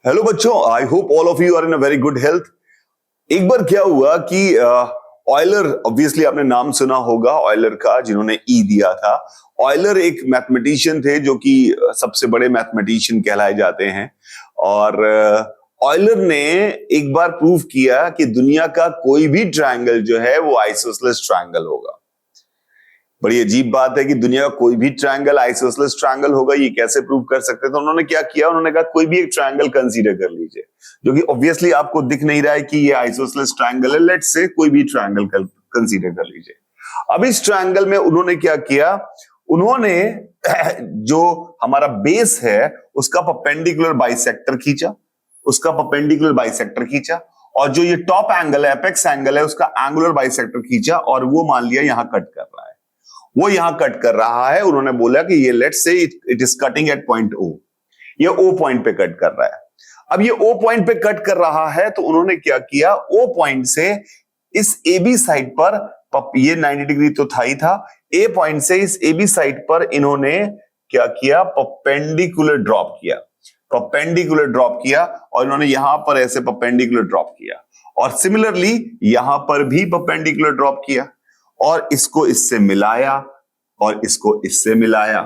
Hello बच्चों, I hope all of you are in a very good health. एक बार क्या हुआ कि ऑयलर, ऑब्वियसली आपने नाम सुना होगा ऑयलर का, जिन्होंने ई दिया था। ऑयलर एक मैथमेटिशियन थे जो कि सबसे बड़े मैथमेटिशियन कहलाए जाते हैं। और ऑयलर ने एक बार प्रूव किया कि दुनिया का कोई भी ट्रायंगल जो है वो आइसोसेलेस ट्रायंगल होगा। बड़ी अजीब बात है कि दुनिया का कोई भी ट्रायंगल आइसोसेलेस ट्रायंगल होगा, ये कैसे प्रूव कर सकते हैं? तो उन्होंने क्या किया, उन्होंने कहा कोई भी एक ट्रायंगल कंसीडर कर लीजिए जो कि ऑब्वियसली आपको दिख नहीं रहा है कि ये आइसोसेलेस ट्रायंगल है। लेट्स से कोई भी ट्रायंगल कंसीडर कर लीजिए। अब इस ट्रायंगल में उन्होंने क्या किया, उन्होंने जो हमारा बेस है उसका परपेंडिकुलर बाइसेक्टर खींचा, उसका परपेंडिकुलर बाइसेक्टर खींचा, और जो ये टॉप एंगल है, एपेक्स एंगल है, उसका एंगुलर बाइसेक्टर खींचा, और वो मान लिया यहां कट कर रहा है, वो यहां कट कर रहा है। उन्होंने बोला कि ये let's say it is cutting at point O, ये ओ पॉइंट पे कट कर रहा है। अब ये ओ पॉइंट पे कट कर रहा है तो उन्होंने क्या किया, ओ पॉइंट से इस ए बी साइड पर, ये 90 डिग्री तो था ही था, ए पॉइंट से इस ए बी साइड पर इन्होंने क्या किया, परपेंडिकुलर ड्रॉप किया, परपेंडिकुलर ड्रॉप किया, और इन्होंने यहां पर ऐसे परपेंडिकुलर ड्रॉप किया, और सिमिलरली यहां पर भी परपेंडिकुलर ड्रॉप किया, और इसको इससे मिलाया और इसको इससे मिलाया।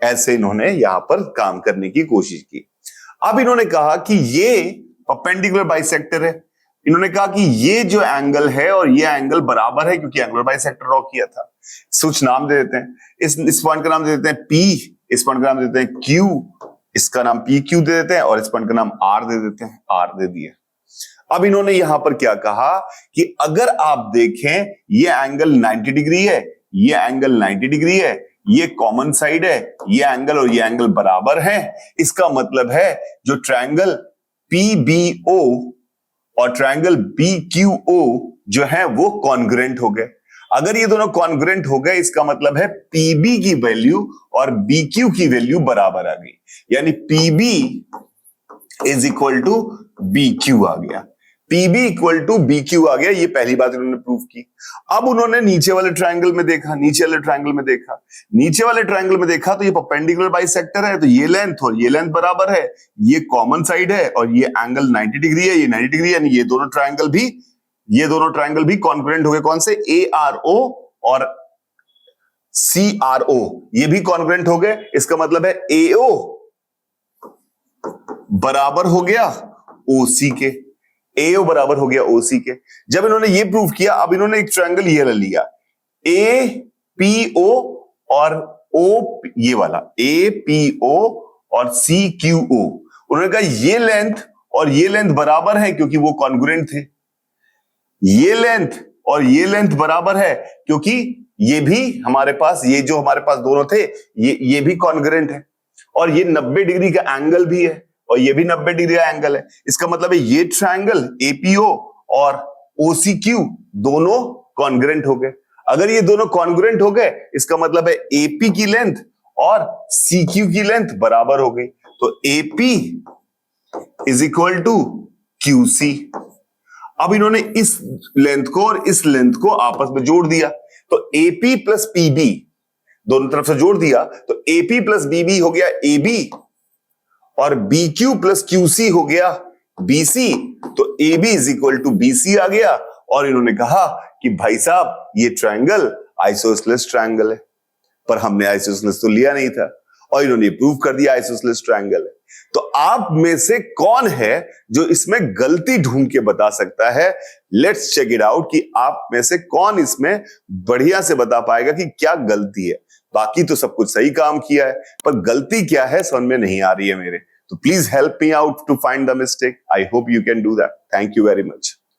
ऐसे इन्होंने यहां पर काम करने की कोशिश की। अब इन्होंने कहा कि ये परपेंडिकुलर बाइसेक्टर है। इन्होंने कहा कि ये जो एंगल है और ये एंगल बराबर है, क्योंकि एंगुलर बाइसेक्टर ड्रॉ किया था। कुछ नाम दे देते हैं, इस पॉइंट का नाम दे देते हैं P, इस पॉइंट का नाम दे देते हैं Q, इसका नाम PQ दे देते हैं, और इस पॉइंट का नाम R दे देते हैं, R दे दिया। अब इन्होंने यहां पर क्या कहा कि अगर आप देखें ये एंगल 90 डिग्री है, ये एंगल 90 डिग्री है, ये कॉमन साइड है, ये एंगल और ये एंगल बराबर है, इसका मतलब है जो ट्रायंगल PBO और ट्रायंगल BQO जो है वो कॉन्ग्रुएंट हो गए। अगर ये दोनों कॉन्ग्रुएंट हो गए, इसका मतलब है PB की वैल्यू और BQ की वैल्यू बराबर आ गई, यानी PB is equal to BQ आ गया, PB इक्वल टू BQ आ गया। ये पहली बात इन्होंने प्रूव की। अब उन्होंने नीचे वाले ट्रायंगल में देखा, नीचे वाले ट्रायंगल में देखा, नीचे वाले ट्रायंगल में देखा तो ये परपेंडिकुलर बाइसेक्टर है, तो ये लेंथ और ये लेंथ बराबर है, ये कॉमन साइड है, और ये एंगल 90 डिग्री है, ये 90 डिग्री है, यानी ये दोनों ट्रायंगल भी कॉन्ग्रुएंट हो गए। कौन से? ARO और CRO, ये भी कॉन्ग्रुएंट हो गए। इसका मतलब है AO बराबर हो गया OC के, AO बराबर हो गया OC के। जब इन्होंने ये प्रूव किया, अब इन्होंने एक ट्रायंगल ये ले लिया, APO और O, ये वाला APO और CQO। उन्होंने कहा ये लेंथ और ये लेंथ बराबर है क्योंकि वो कॉन्ग्रुएंट थे, ये लेंथ और ये लेंथ बराबर है क्योंकि ये भी हमारे पास, ये जो हमारे पास दोनों थे ये भी कॉन्ग्रुएंट है, और ये 90 डिग्री का एंगल भी है और ये भी 90 डिग्री का एंगल है। इसका मतलब है ये ट्रायंगल APO और OCQ दोनों कॉन्ग्रुएंट हो गए। अगर ये दोनों कॉन्ग्रुएंट हो गए, इसका मतलब है AP की लेंथ और CQ की लेंथ बराबर हो गई, तो AP is equal to QC। अब इन्होंने इस लेंथ को और इस लेंथ को आपस में जोड़ दिया, तो AP प्लस PB दोनों तरफ से जोड़ दिया, तो AP प्लस BB हो गया AB, और BQ प्लस QC हो गया BC, तो AB is equal to BC आ गया। और इन्होंने कहा कि भाई साहब ये ट्रायंगल आइसोसेलेस ट्रायंगल है, पर हमने आइसोसेलेस तो लिया नहीं था, और इन्होंने प्रूव कर दिया आइसोसेलेस ट्रायंगल है। तो आप में से कौन है जो इसमें गलती ढूंढ के बता सकता है? लेट्स चेक इट आउट कि आप में से कौन इसमें बढ़िया से बता पाएगा कि क्या गलती है। बाकी तो सब कुछ सही काम किया है, पर गलती क्या है समझ में नहीं आ रही है मेरे। तो please help me out to find the mistake. I hope you can do that. Thank you very much.